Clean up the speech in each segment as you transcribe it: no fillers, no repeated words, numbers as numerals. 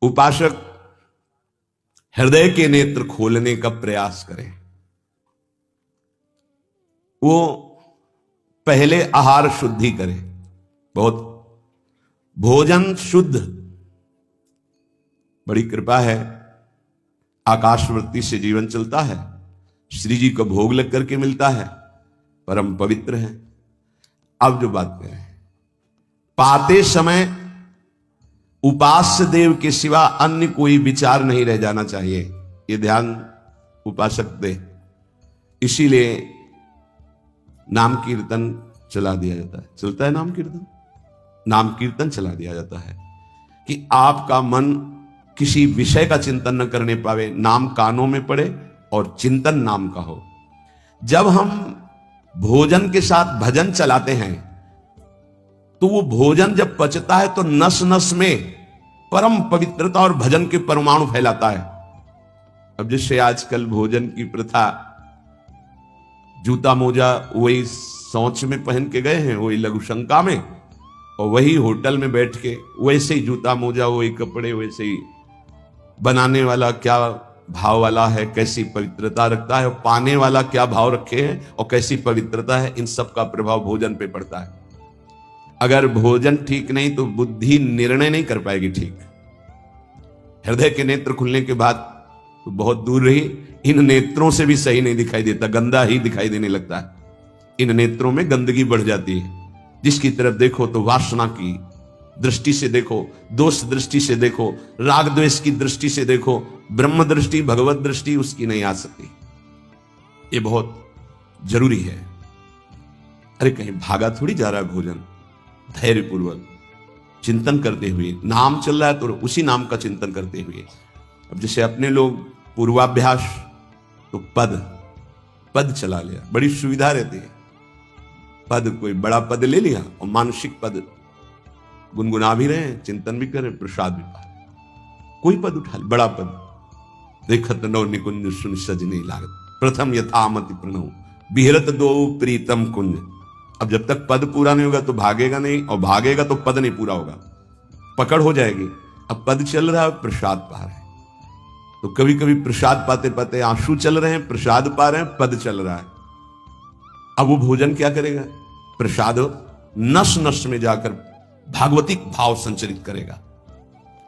उपासक हृदय के नेत्र खोलने का प्रयास करें। वो पहले आहार शुद्धि करें, बहुत भोजन शुद्ध। बड़ी कृपा है, आकाशवृत्ति से जीवन चलता है, श्री जी को भोग लग करके मिलता है, परम पवित्र है। अब जो बात करें, पाते समय उपास्य देव के सिवा अन्य कोई विचार नहीं रह जाना चाहिए, ये ध्यान उपासक दे। इसीलिए नाम कीर्तन चला दिया जाता है, चलता है नाम कीर्तन, नाम कीर्तन चला दिया जाता है कि आपका मन किसी विषय का चिंतन न करने पावे, नाम कानों में पड़े और चिंतन नाम का हो। जब हम भोजन के साथ भजन चलाते हैं तो वो भोजन जब पचता है तो नस नस में परम पवित्रता और भजन के परमाणु फैलाता है। अब जैसे आजकल भोजन की प्रथा, जूता मोजा वही सोच में पहन के गए हैं, वही लघु शंका में, और वही होटल में बैठ के वैसे ही जूता मोजा, वही कपड़े, वैसे ही बनाने वाला क्या भाव वाला है, कैसी पवित्रता रखता है, और पाने वाला क्या भाव रखे हैं और कैसी पवित्रता है, इन सब का प्रभाव भोजन पे पड़ता है। अगर भोजन ठीक नहीं तो बुद्धि निर्णय नहीं कर पाएगी ठीक। हृदय के नेत्र खुलने के बाद तो बहुत दूर रही, इन नेत्रों से भी सही नहीं दिखाई देता, गंदा ही दिखाई देने लगता है। इन नेत्रों में गंदगी बढ़ जाती है। जिसकी तरफ देखो तो वासना की दृष्टि से देखो, दोष दृष्टि से देखो, राग द्वेष की दृष्टि से देखो, ब्रह्म दृष्टि भगवत दृष्टि उसकी नहीं आ सकती। ये बहुत जरूरी है। अरे कहीं भागा थोड़ी जा रहा है भोजन, धैर्य पूर्वक चिंतन करते हुए, नाम चल रहा है तो उसी नाम का चिंतन करते हुए। अब जैसे अपने लोग पूर्वाभ्यास तो पद चला लिया, बड़ी सुविधा रहती है। पद, कोई बड़ा पद ले लिया और मानसिक पद गुनगुना भी रहे हैं, चिंतन भी करें, प्रसाद भी पा रहे। कोई पद उठा ले, बड़ा पद, देखत नो निकुंज सुन सजनी लागत, प्रथम यथामति प्रणव बिहरत दो प्रीतम कुंज। अब जब तक पद पूरा नहीं होगा तो भागेगा नहीं, और भागेगा तो पद नहीं पूरा होगा, पकड़ हो जाएगी। अब पद चल रहा है, प्रसाद पा रहे हैं, तो कभी कभी प्रसाद पाते पाते आंसू चल रहे हैं, प्रसाद पा रहे हैं, पद चल रहा है। अब वो भोजन क्या करेगा? प्रसाद नस नस में जाकर भागवतिक भाव संचरित करेगा।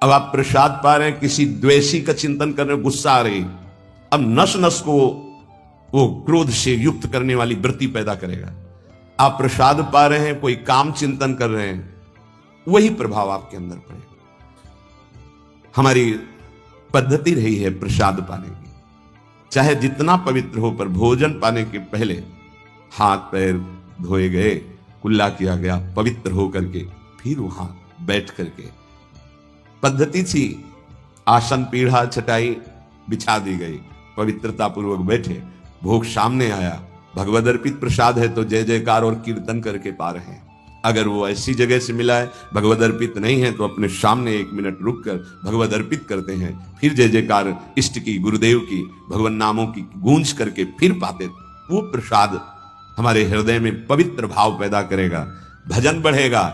अब आप प्रसाद पा रहे हैं, किसी द्वेषी का चिंतन कर रहे हैं, गुस्सा आ रही, अब नस नस को वो क्रोध से युक्त करने वाली वृत्ति पैदा करेगा। आप प्रसाद पा रहे हैं, कोई काम चिंतन कर रहे हैं, वही प्रभाव आपके अंदर पड़ेगा। हमारी पद्धति रही है प्रसाद पाने की, चाहे जितना पवित्र हो, पर भोजन पाने के पहले हाथ पैर धोए गए, कुल्ला किया गया, पवित्र हो करके फिर वहां बैठ करके पद्धति थी, आसन पीढ़ा चटाई बिछा दी गई, पवित्रता पूर्वक बैठे, भोग सामने आया, भगवद अर्पित प्रसाद है तो जय जयकार और कीर्तन करके पा रहे हैं। अगर वो ऐसी जगह से मिला है, भगवद अर्पित नहीं है, तो अपने सामने 1 मिनट रुक कर भगवद अर्पित करते हैं, फिर जय जयकार इष्ट की, गुरुदेव की, भगवान नामों की गूंज करके फिर पाते। वो प्रसाद हमारे हृदय में पवित्र भाव पैदा करेगा, भजन बढ़ेगा।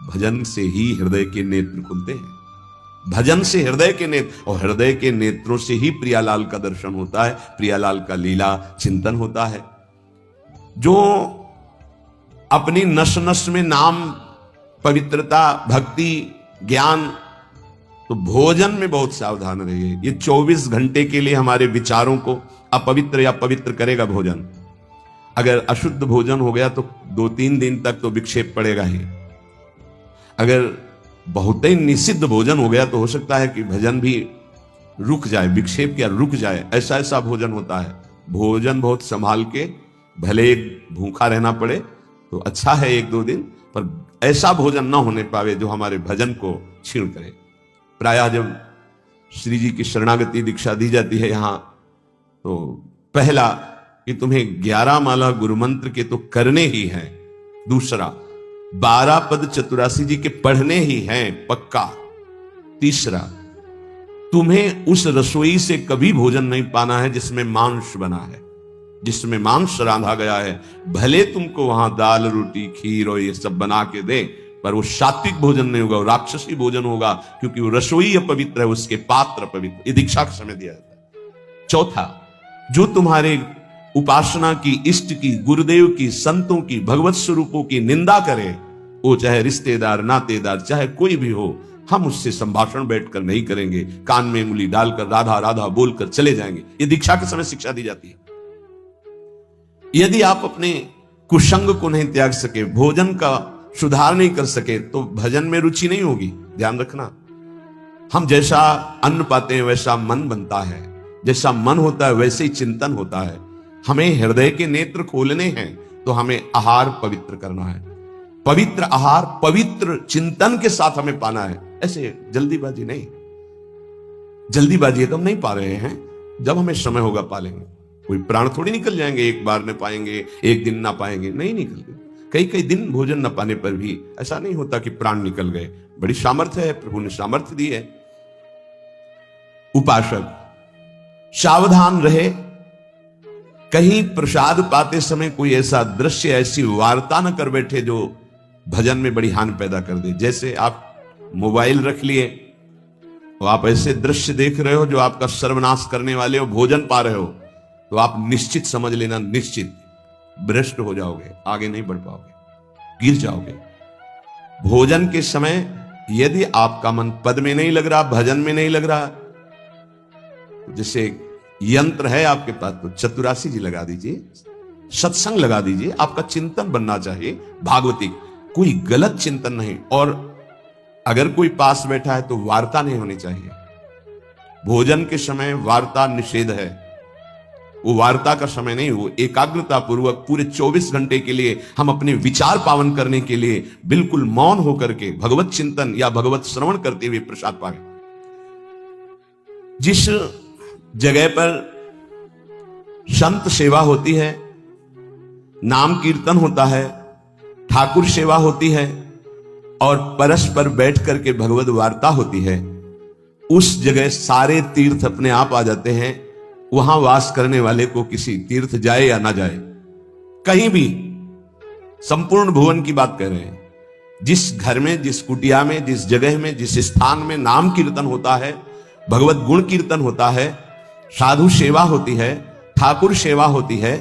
भजन से ही हृदय के नेत्र खुलते हैं, भजन से हृदय के नेत्र, और हृदय के नेत्रों से ही प्रियालाल का दर्शन होता है, प्रियालाल का लीला चिंतन होता है। जो अपनी नस नस में नाम, पवित्रता, भक्ति, ज्ञान, तो भोजन में बहुत सावधान रहिए। ये 24 घंटे के लिए हमारे विचारों को अपवित्र या पवित्र करेगा भोजन। अगर अशुद्ध भोजन हो गया तो 2-3 दिन तक तो विक्षेप पड़ेगा ही। अगर बहुत ही निषिद्ध भोजन हो गया तो हो सकता है कि भजन भी रुक जाए, विक्षेप क्या रुक जाए, ऐसा ऐसा भोजन होता है। भोजन बहुत संभाल के, भले भूखा रहना पड़े तो अच्छा है 1-2 दिन, पर ऐसा भोजन ना होने पावे जो हमारे भजन को छीण करे। प्रायः जब श्री जी की शरणागति दीक्षा दी जाती है यहाँ, तो पहला कि तुम्हें 11 माला गुरु मंत्र के तो करने ही हैं, दूसरा 12 पद चतुरासी जी के पढ़ने ही हैं पक्का, तीसरा तुम्हें उस रसोई से कभी भोजन नहीं पाना है जिसमें मांस बना है, जिसमें मांस रांधा गया है। भले तुमको वहां दाल रोटी खीर और ये सब बना के दे, पर वो सात्विक भोजन नहीं होगा, वो राक्षसी भोजन होगा, क्योंकि वो रसोई अपवित्र है, उसके पात्र पवित्र। ये दीक्षा के समय दिया जाता है। चौथा, जो तुम्हारे उपासना की, इष्ट की, गुरुदेव की, संतों की, भगवत स्वरूपों की निंदा करे, वो चाहे रिश्तेदार, नातेदार, चाहे कोई भी हो, हम उससे संभाषण बैठकर नहीं करेंगे, कान में उंगली डालकर राधा राधा बोलकर चले जाएंगे। ये दीक्षा के समय शिक्षा दी जाती है। यदि आप अपने कुसंग को नहीं त्याग सके, भोजन का सुधार नहीं कर सके, तो भजन में रुचि नहीं होगी। ध्यान रखना, हम जैसा अन्न पाते हैं वैसा मन बनता है, जैसा मन होता है वैसे ही चिंतन होता है। हमें हृदय के नेत्र खोलने हैं, तो हमें आहार पवित्र करना है। पवित्र आहार, पवित्र चिंतन के साथ हमें पाना है। ऐसे जल्दीबाजी नहीं, जल्दीबाजी हम नहीं पा रहे हैं, जब हमें समय होगा पा लेंगे। कोई प्राण थोड़ी निकल जाएंगे, एक बार न पाएंगे, एक दिन ना पाएंगे, नहीं निकलते। कई कई दिन भोजन न पाने पर भी ऐसा नहीं होता कि प्राण निकल गए। बड़ी सामर्थ्य है, प्रभु ने सामर्थ्य दी है। उपासक सावधान रहे, कहीं प्रसाद पाते समय कोई ऐसा दृश्य, ऐसी वार्ता न कर बैठे जो भजन में बड़ी हानि पैदा कर दे। जैसे आप मोबाइल रख लिए और आप ऐसे दृश्य देख रहे हो जो आपका सर्वनाश करने वाले हो, भोजन पा रहे हो, तो आप निश्चित समझ लेना, निश्चित भ्रष्ट हो जाओगे, आगे नहीं बढ़ पाओगे, गिर जाओगे। भोजन के समय यदि आपका मन पद में नहीं लग रहा, भजन में नहीं लग रहा, जैसे यंत्र है आपके पास, तो चतुरासी जी लगा दीजिए, सत्संग लगा दीजिए। आपका चिंतन बनना चाहिए भागवती, कोई गलत चिंतन नहीं। और अगर कोई पास बैठा है तो वार्ता नहीं होनी चाहिए। भोजन के समय वार्ता निषेध है, वो वार्ता का समय नहीं। वो एकाग्रता पूर्वक पूरे 24 घंटे के लिए हम अपने विचार पावन करने के लिए बिल्कुल मौन होकर के भगवत चिंतन या भगवत श्रवण करते हुए प्रसाद पाए। जिस जगह पर संत सेवा होती है, नाम कीर्तन होता है, ठाकुर सेवा होती है और परस्पर बैठ करके भगवत वार्ता होती है, उस जगह सारे तीर्थ अपने आप आ जाते हैं। वहां वास करने वाले को किसी तीर्थ जाए या ना जाए, कहीं भी, संपूर्ण भुवन की बात कर रहे हैं, जिस घर में, जिस कुटिया में, जिस जगह में, जिस स्थान में नाम कीर्तन होता है, भगवत गुण कीर्तन होता है, साधु सेवा होती है, ठाकुर सेवा होती है,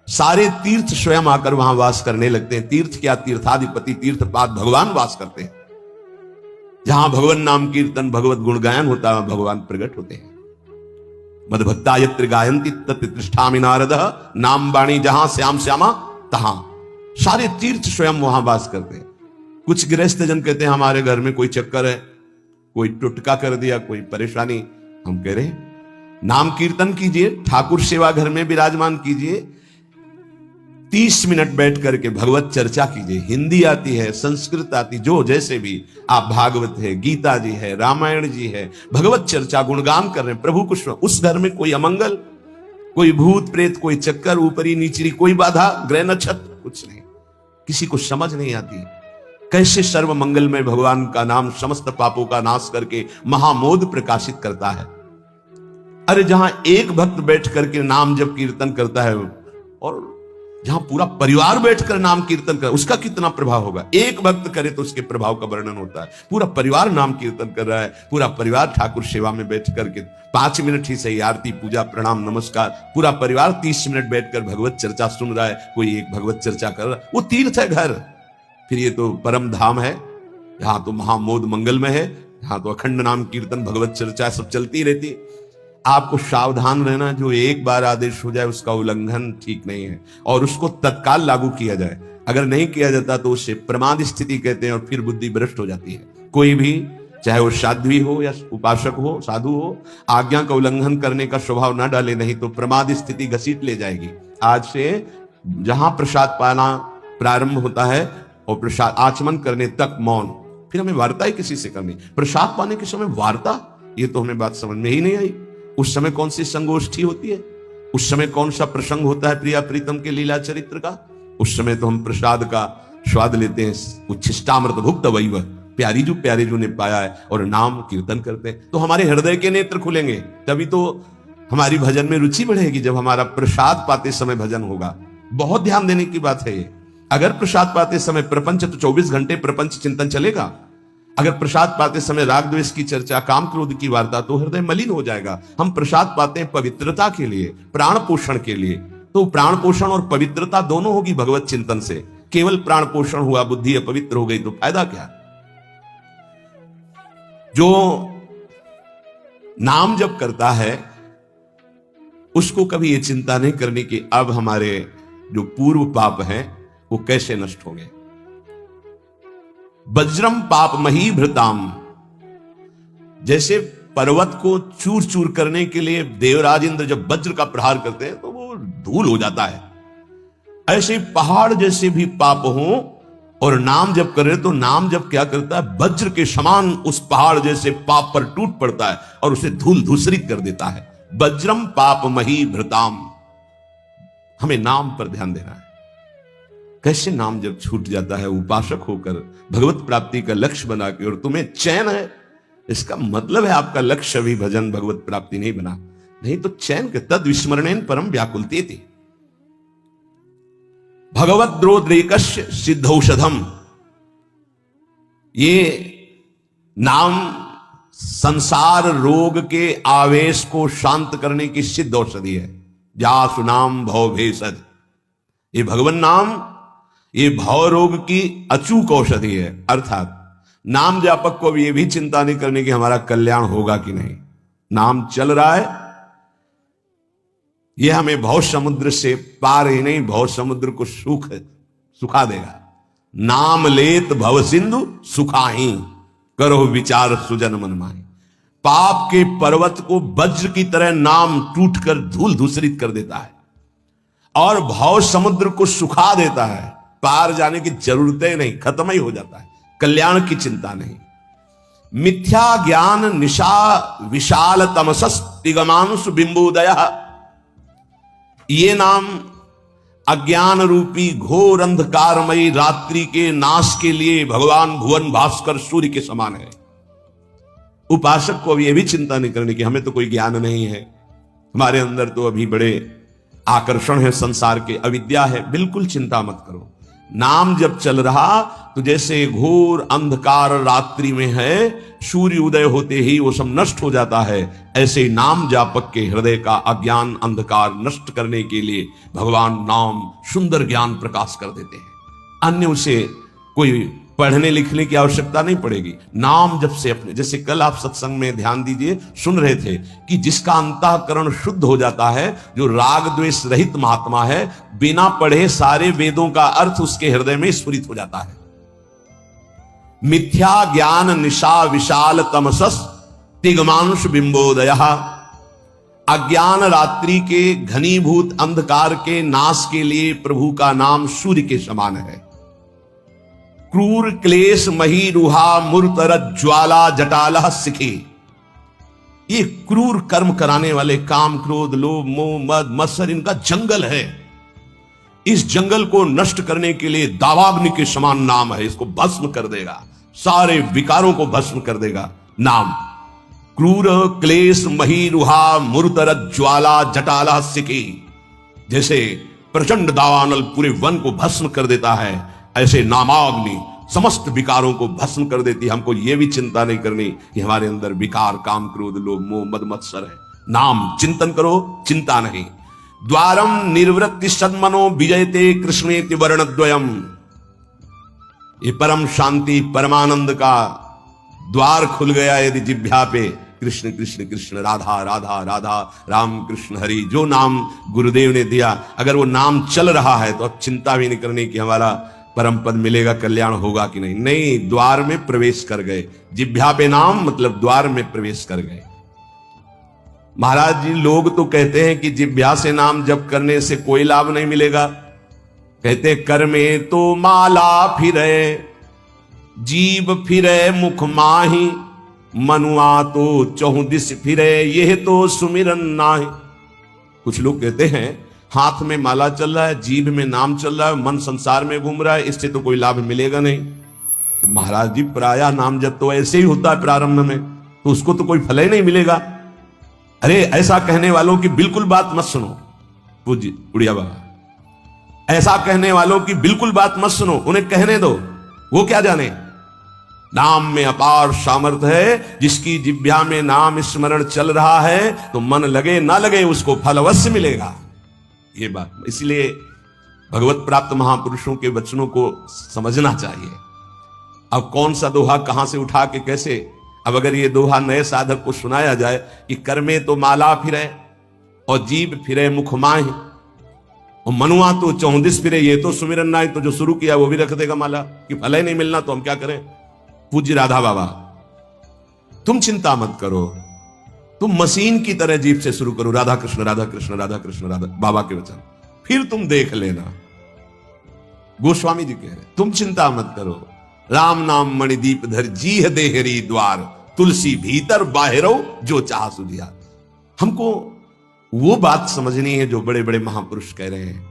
सारे तीर्थ स्वयं आकर वहां वास करने लगते हैं। तीर्थ क्या, तीर्थाधिपति, तीर्थपाद भगवान वास करते हैं। जहां भगवान नाम कीर्तन, भगवत गुण गायन होता है, भगवान प्रकट होते हैं। मदभक्ता यत्र गायन्ति तत्र तिष्ठामि नारदः, नाम वाणी जहां श्याम श्यामा तहां। सारे तीर्थ स्वयं वहां वास करते हैं। कुछ गृहस्थ जन कहते हैं हमारे घर में कोई चक्कर है, कोई टुटका कर दिया, कोई परेशानी। हम कह रहे हैं नाम कीर्तन कीजिए, ठाकुर सेवा घर में विराजमान कीजिए, 30 मिनट बैठ करके भगवत चर्चा कीजिए। हिंदी आती है, संस्कृत आती, जो जैसे भी आप, भागवत है, गीता जी है, रामायण जी है, भगवत चर्चा गुणगान कर रहे हैं प्रभु को। उस घर में कोई अमंगल, कोई भूत प्रेत, कोई चक्कर, ऊपरी नीचरी, कोई बाधा, ग्रह नक्षत्र, कुछ नहीं। किसी को समझ नहीं आती कैसे सर्व मंगलमय भगवान का नाम समस्त पापों का नाश करके महामोद प्रकाशित करता है। अरे जहां एक भक्त बैठ करके नाम जब कीर्तन करता है, और जहां पूरा परिवार बैठकर नाम कीर्तन कर, उसका कितना प्रभाव होगा। एक भक्त करे तो उसके प्रभाव का वर्णन होता है। पूरा परिवार नाम कीर्तन कर रहा है, पूरा परिवार ठाकुर सेवा में बैठ करके 5 मिनट ही सही, आरती, पूजा, प्रणाम, नमस्कार, पूरा परिवार 30 मिनट बैठकर भगवत चर्चा सुन रहा है। कोई एक भगवत चर्चा कर रहा है, वो तीर्थ है घर। फिर ये तो परम धाम है, यहाँ तो महामोद मंगलमय है, यहाँ तो अखंड नाम कीर्तन, भगवत चर्चा सब चलती रहती। आपको सावधान रहना, जो एक बार आदेश हो जाए उसका उल्लंघन ठीक नहीं है, और उसको तत्काल लागू किया जाए। अगर नहीं किया जाता तो उसे प्रमाद स्थिति कहते हैं, और फिर बुद्धि भ्रष्ट हो जाती है। कोई भी, चाहे वो साध्वी हो या उपासक हो, साधु हो, आज्ञा का उल्लंघन करने का स्वभाव ना डाले, नहीं तो प्रमाद स्थिति घसीट ले जाएगी। आज से जहां प्रसाद पाना प्रारंभ होता है और प्रसाद आचमन करने तक मौन, फिर हमें वार्ता ही किसी से करनी। प्रसाद पाने के समय वार्ता, ये तो हमें बात समझ में ही नहीं आई। उस समय कौन सी संगोष्ठी होती है, उस समय कौन सा प्रसंग होता है प्रिया प्रीतम के लीला चरित्र का। उस समय तो हम प्रसाद का स्वाद लेते हैं, उच्छिष्टामृत भुक्त वैव, प्यारी जो ने पाया है, और नाम कीर्तन करते हैं। तो हमारे हृदय के नेत्र खुलेंगे, तभी तो हमारी भजन में रुचि बढ़ेगी। जब हमारा प्रसाद पाते समय भजन होगा, बहुत ध्यान देने की बात है ये। अगर प्रसाद पाते समय प्रपंच, तो 24 घंटे प्रपंच चिंतन चलेगा। अगर प्रसाद पाते समय राग द्वेष की चर्चा, काम क्रोध की वार्ता, तो हृदय मलिन हो जाएगा। हम प्रसाद पाते हैं पवित्रता के लिए, प्राण पोषण के लिए, तो प्राण पोषण और पवित्रता दोनों होगी भगवत चिंतन से। केवल प्राण पोषण हुआ, बुद्धि अपवित्र हो गई, तो फायदा क्या? जो नाम जप करता है उसको कभी ये चिंता नहीं करनी कि अब हमारे जो पूर्व पाप हैं वो कैसे नष्ट होंगे। वज्रम पाप मही भृताम, जैसे पर्वत को चूर चूर करने के लिए देवराज इंद्र जब वज्र का प्रहार करते हैं तो वो धूल हो जाता है, ऐसे पहाड़ जैसे भी पाप हो और नाम जप करे तो नाम जप क्या करता है, वज्र के समान उस पहाड़ जैसे पाप पर टूट पड़ता है और उसे धूल धूसरित कर देता है। वज्रम पाप मही भृताम, हमें नाम पर ध्यान देना है। कैसे नाम जब छूट जाता है उपासक होकर भगवत प्राप्ति का लक्ष्य बना के, और तुम्हें चैन है, इसका मतलब है आपका लक्ष्य अभी भजन भगवत प्राप्ति नहीं बना। नहीं तो चैन के तद विस्मरणेन परम व्याकुलते थे। भगवत द्रोद्रेकस्य सिद्धौषधम, ये नाम संसार रोग के आवेश को शांत करने की सिद्ध औषधि है। जासु नाम भव भेषज, ये भगवान नाम ये भव रोग की अचूक औषधि है। अर्थात नाम जापक को भी ये भी चिंता नहीं करनी कि हमारा कल्याण होगा कि नहीं। नाम चल रहा है, यह हमें भव समुद्र से पार ही नहीं, भव समुद्र को सुखा देगा। नाम लेत भव सिंधु सुखाही, करो विचार सुजन मन माही। पाप के पर्वत को वज्र की तरह नाम टूटकर धूल धूसरित कर देता है और भव समुद्र को सुखा देता है। पार जाने की जरूरतें नहीं, खत्म ही हो जाता है, कल्याण की चिंता नहीं। मिथ्या ज्ञान निशा विशाल तमसस तिगमांश बिंबोदय, ये नाम अज्ञान रूपी घोर अंधकारमयी रात्रि के नाश के लिए भगवान भुवन भास्कर सूर्य के समान है। उपासक को अब यह भी चिंता नहीं करनी कि हमें तो कोई ज्ञान नहीं है, हमारे अंदर तो अभी बड़े आकर्षण है संसार के, अविद्या है। बिल्कुल चिंता मत करो। नाम जब चल रहा तो जैसे घोर अंधकार रात्रि में है, सूर्य उदय होते ही वो सब नष्ट हो जाता है, ऐसे नाम जापक के हृदय का अज्ञान अंधकार नष्ट करने के लिए भगवान नाम सुंदर ज्ञान प्रकाश कर देते हैं। अन्य उसे कोई पढ़ने लिखने की आवश्यकता नहीं पड़ेगी। नाम जब से अपने, जैसे कल आप सत्संग में ध्यान दीजिए, सुन रहे थे कि जिसका अंतःकरण शुद्ध हो जाता है, जो राग द्वेष रहित महात्मा है, बिना पढ़े सारे वेदों का अर्थ उसके हृदय में स्फुरित हो जाता है। मिथ्या ज्ञान निशा विशाल तमसस तिगमांश बिंबोदय, अज्ञान रात्रि के घनीभूत अंधकार के नाश के लिए प्रभु का नाम सूर्य के समान है। क्रूर क्लेश मही रुहा मूर्तर ज्वाला जटाला सिखे, ये क्रूर कर्म कराने वाले काम क्रोध लोभ मोह मद मत्सर इनका जंगल है। इस जंगल को नष्ट करने के लिए दावाग्नि के समान नाम है, इसको भस्म कर देगा, सारे विकारों को भस्म कर देगा नाम। क्रूर क्लेश मही रुहा मूर्तर ज्वाला जटाला सिखे, जैसे प्रचंड दावानल पूरे वन को भस्म कर देता है, ऐसे नामाग्नि समस्त विकारों को भस्म कर देती है। हमको यह भी चिंता नहीं करनी कि हमारे अंदर विकार काम क्रोध लोभ मोह मद मत्सर है। नाम चिंतन करो, चिंता नहीं। द्वारम निर्वृत्ति सन्मनो विजयते कृष्णेति वर्णद्वयम, ये परम शांति परमानंद का द्वार खुल गया यदि जिह्वा पे कृष्ण कृष्ण कृष्ण राधा राधा राधा राम कृष्ण हरि, जो नाम गुरुदेव ने दिया, अगर वो नाम चल रहा है तो अब चिंता भी नहीं करनी कि हमारा परम पद मिलेगा, कल्याण होगा कि नहीं। नहीं, द्वार में प्रवेश कर गए। जिह्वा पे नाम मतलब द्वार में प्रवेश कर गए। महाराज जी, लोग तो कहते हैं कि जिह्वा से नाम जप करने से कोई लाभ नहीं मिलेगा। कहते कर में तो माला फिरे जीव फिरे मुख माही, मनुआ तो चौदिस फिरे यह तो सुमिरन नाहि। कुछ लोग कहते हैं हाथ में माला चल रहा है, जीभ में नाम चल रहा है, मन संसार में घूम रहा है, इससे तो कोई लाभ मिलेगा नहीं। तो महाराज जी, प्रायः नाम जब तो ऐसे ही होता है प्रारंभ में, तो उसको तो कोई फल ही नहीं मिलेगा। अरे ऐसा कहने वालों की बिल्कुल बात मत सुनो। पूज्य उड़िया बाबा, ऐसा कहने वालों की बिल्कुल बात मत सुनो, उन्हें कहने दो, वो क्या जाने। नाम में अपार सामर्थ्य है, जिसकी जिह्वा में नाम स्मरण चल रहा है तो मन लगे ना लगे उसको फल अवश्य मिलेगा। ये बात, इसलिए भगवत प्राप्त महापुरुषों के वचनों को समझना चाहिए। अब कौन सा दोहा कहां से उठा के कैसे, अब अगर ये दोहा नए साधक को सुनाया जाए कि कर में तो माला फिरे और जीभ फिरे मुख माहे और मनुआ तो 34 फिरे, ये तो सुमिरन ना, तो जो शुरू किया वो भी रख देगा माला कि फल ही नहीं मिलना तो हम क्या करें। पूज्य राधा बाबा, तुम चिंता मत करो, तुम मशीन की तरह जीभ से शुरू करो राधा कृष्ण राधा कृष्ण राधा कृष्ण राधा, बाबा के वचन, फिर तुम देख लेना। गोस्वामी जी कह रहे तुम चिंता मत करो, राम नाम मणिदीप धर जीह देहरी द्वार, तुलसी भीतर बाहरो जो चाह सुधिया। हमको वो बात समझनी है जो बड़े बड़े महापुरुष कह रहे हैं।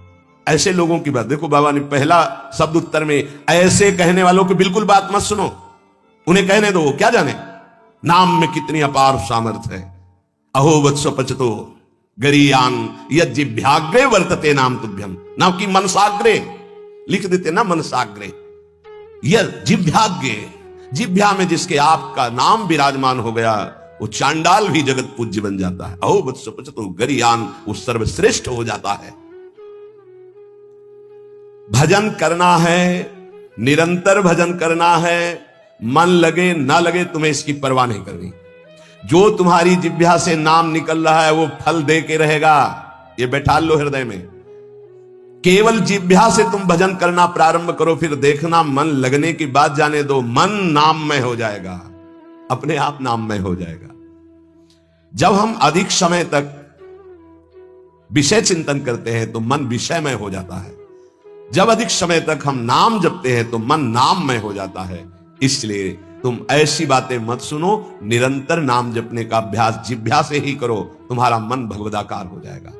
ऐसे लोगों की बात देखो, बाबा ने पहला शब्द उत्तर में, ऐसे कहने वालों की बिल्कुल बात मत सुनो, उन्हें कहने दो, क्या जाने नाम में कितनी अपार सामर्थ्य है। अहो वत्सो पचतो गरीयान यज्जिभ्याग्रे वर्तते नाम तुभ्यम, नाम की मनसाग्रे लिख देते ना, मनसाग्रे यह जिभ्याग्रे, जिभ्या में जिसके आपका नाम विराजमान हो गया वो चांडाल भी जगत पूज्य बन जाता है। अहो वत्सो पचतो गरीयान, वो सर्वश्रेष्ठ हो जाता है। भजन करना है, निरंतर भजन करना है, मन लगे ना लगे तुम्हें इसकी परवाह नहीं करनी। जो तुम्हारी जिह्वा से नाम निकल रहा है वो फल दे के रहेगा, ये बैठा लो हृदय में। केवल जिह्वा से तुम भजन करना प्रारंभ करो, फिर देखना मन लगने की बात जाने दो, मन नाममय हो जाएगा, अपने आप नाममय हो जाएगा। जब हम अधिक समय तक विषय चिंतन करते हैं तो मन विषयमय हो जाता है, जब अधिक समय तक हम नाम जपते हैं तो मन नाममय हो जाता है। इसलिए तुम ऐसी बातें मत सुनो, निरंतर नाम जपने का अभ्यास जिह्वा से ही करो, तुम्हारा मन भगवदाकार हो जाएगा।